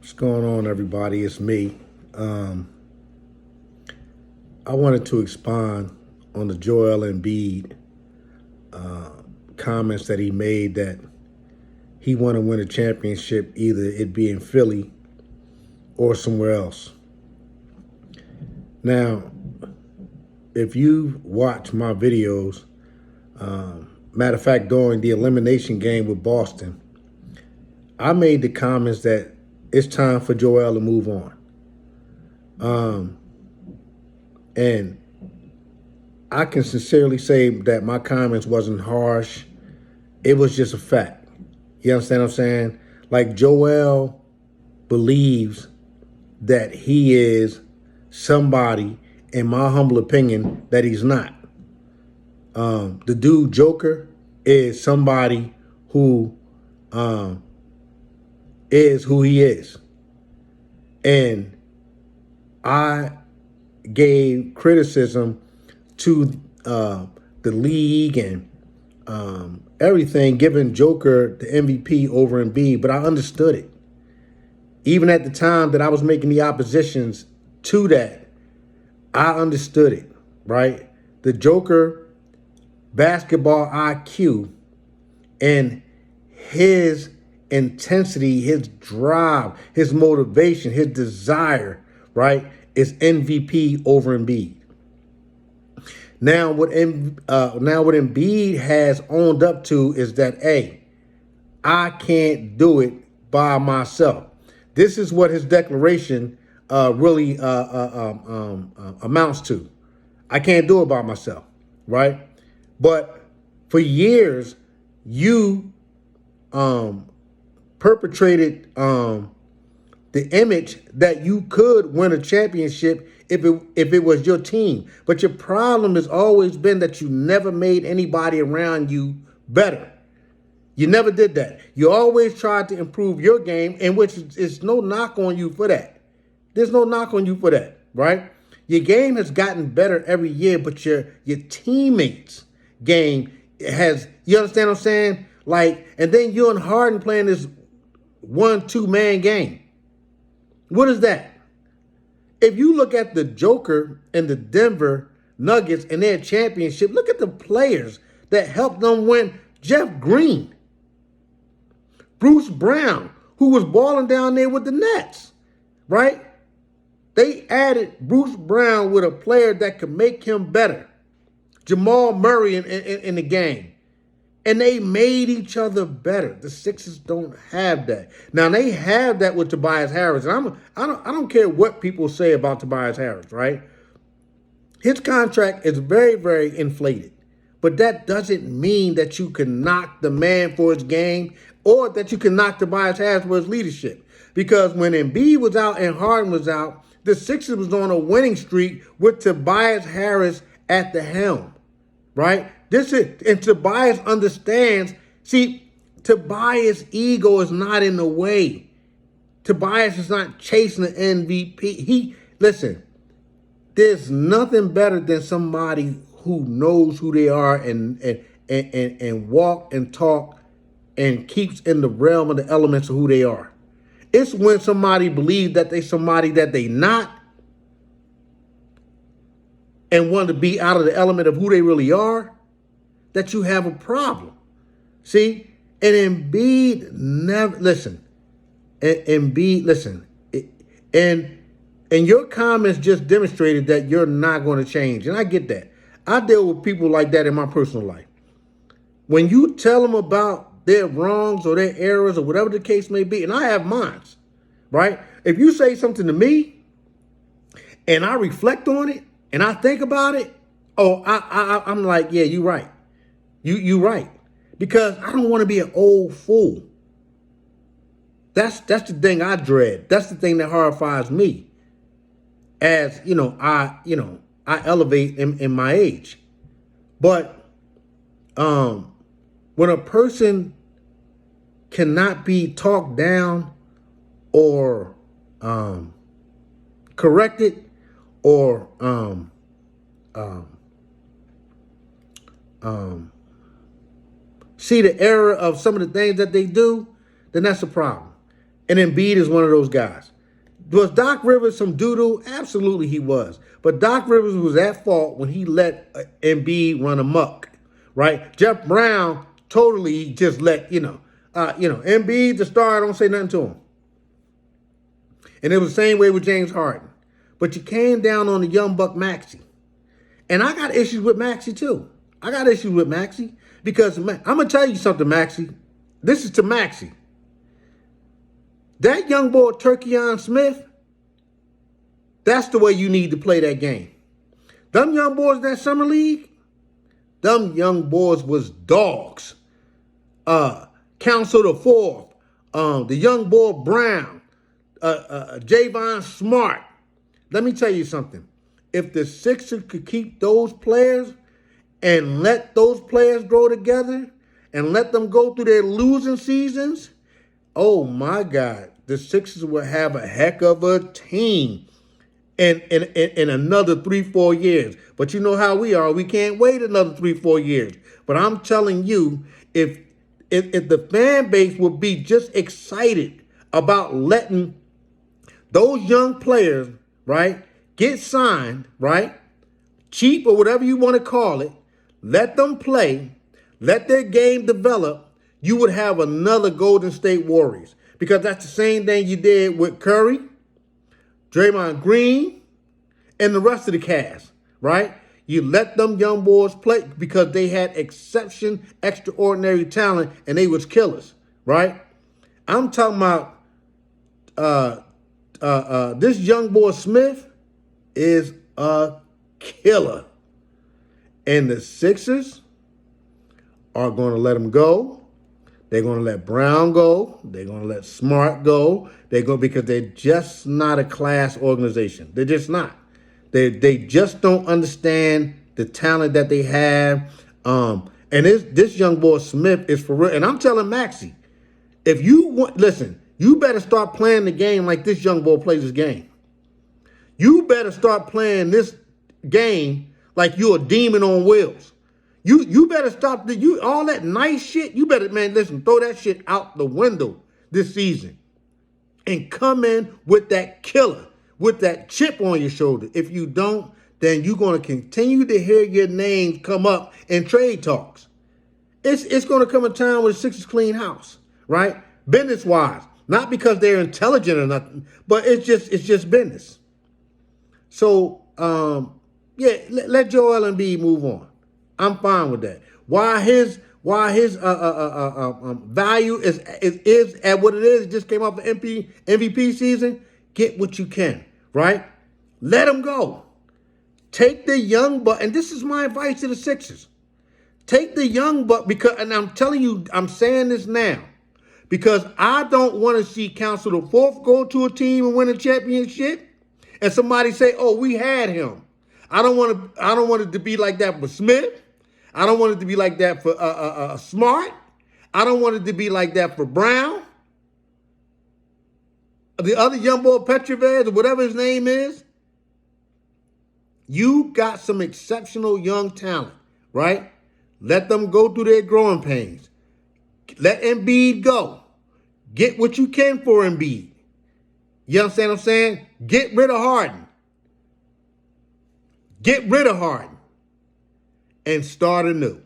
What's going on, everybody? It's me. Um, I wanted to expand on the Joel Embiid comments that he made that he want to win a championship, either it be in Philly or somewhere else. Now, if you watch my videos, matter of fact, during the elimination game with Boston, I made the comments that it's time for Joel to move on. And I can sincerely say that my comments wasn't harsh. It was just a fact. You understand what I'm saying? Like, Joel believes that he is somebody, in my humble opinion, that he's not. The dude Joker is somebody who is who he is. And I gave criticism to the league and everything, giving Joker the MVP over Embiid, but I understood it. Even at the time that I was making the oppositions to that, I understood it, right? The Joker basketball IQ and his intensity, his drive, his motivation, his desire, right, is MVP over Embiid. Now what Embiid has owned up to is that, hey, I can't do it by myself. This is what his declaration really amounts to. I can't do it by myself, right? But for years, you perpetrated the image that you could win a championship if it was your team. But your problem has always been that you never made anybody around you better. You never did that. You always tried to improve your game, and which is no knock on you for that. There's no knock on you for that, right? Your game has gotten better every year, but your teammates' game has, you understand what I'm saying? Like, and then you and Harden playing this 1-2 man game. What is that? If you look at the Joker and the Denver Nuggets and their championship, look at the players that helped them win. Jeff Green, Bruce Brown, who was balling down there with the Nets, right? They added Bruce Brown with a player that could make him better. Jamal Murray in the game. And they made each other better. The Sixers don't have that. Now, they have that with Tobias Harris. And I don't care what people say about Tobias Harris, right? His contract is very, very inflated. But that doesn't mean that you can knock the man for his game or that you can knock Tobias Harris for his leadership. Because when Embiid was out and Harden was out, the Sixers was on a winning streak with Tobias Harris at the helm, right? And Tobias understands. See, Tobias' ego is not in the way. Tobias is not chasing the MVP. Listen, there's nothing better than somebody who knows who they are and walk and talk and keeps in the realm of the elements of who they are. It's when somebody believes that they somebody that they not and want to be out of the element of who they really are, that you have a problem. See? And Embiid never, listen, Embiid, listen, and your comments just demonstrated that you're not going to change. And I get that. I deal with people like that in my personal life. When you tell them about their wrongs or their errors or whatever the case may be, and I have mine, right? If you say something to me and I reflect on it and I think about it, I'm like, yeah, you're right. You right. Because I don't want to be an old fool. That's the thing I dread. That's the thing that horrifies me. As, I elevate in my age. But when a person cannot be talked down or corrected or see the error of some of the things that they do, then that's a problem. And Embiid is one of those guys. Was Doc Rivers some doo-doo? Absolutely he was. But Doc Rivers was at fault when he let Embiid run amok, right? Jeff Brown totally just let, Embiid, the star, don't say nothing to him. And it was the same way with James Harden. But you came down on the young buck Maxey. And I got issues with Maxey too. I got issues with Maxey because I'm going to tell you something, Maxey. This is to Maxey. That young boy, Turkeon Smith, that's the way you need to play that game. Them young boys in that summer league, them young boys was dogs. Council the Fourth, the young boy Brown, Javon Smart. Let me tell you something. If the Sixers could keep those players and let those players grow together and let them go through their losing seasons, oh my God, the Sixers will have a heck of a team in another 3-4 years. But you know how we are. We can't wait another 3-4 years. But I'm telling you, if the fan base would be just excited about letting those young players, right, get signed, right, cheap or whatever you want to call it, let them play, let their game develop, you would have another Golden State Warriors. Because that's the same thing you did with Curry, Draymond Green, and the rest of the cast, right? You let them young boys play because they had extraordinary talent, and they was killers, right? I'm talking about this young boy Smith is a killer. And the Sixers are going to let him go. They're going to let Brown go. They're going to let Smart go. Because they're just not a class organization. They're just not. They just don't understand the talent that they have. And this young boy Smith is for real. And I'm telling Maxey, if you want, listen, you better start playing the game like this young boy plays his game. You better start playing this game like you're a demon on wheels. You better stop all that nice shit. You better, man, listen, throw that shit out the window this season and come in with that killer, with that chip on your shoulder. If you don't, then you're going to continue to hear your name come up in trade talks. It's going to come a time where the Sixers clean house, right? Business-wise. Not because they're intelligent or nothing, but it's just business. So, let Joel Embiid move on. I'm fine with that. Why his value is at what it is. It just came off the MVP season. Get what you can, right? Let him go. Take the young buck, and this is my advice to the Sixers. Take the young buck and I'm telling you, I'm saying this now because I don't want to see Council the Fourth go to a team and win a championship, and somebody say, "Oh, we had him." I don't want it to be like that for Smith. I don't want it to be like that for Smart. I don't want it to be like that for Brown. The other young boy, Petrovez, or whatever his name is. You got some exceptional young talent, right? Let them go through their growing pains. Let Embiid go. Get what you can for Embiid. You understand what I'm saying? Get rid of Harden. Get rid of Harden. And start anew.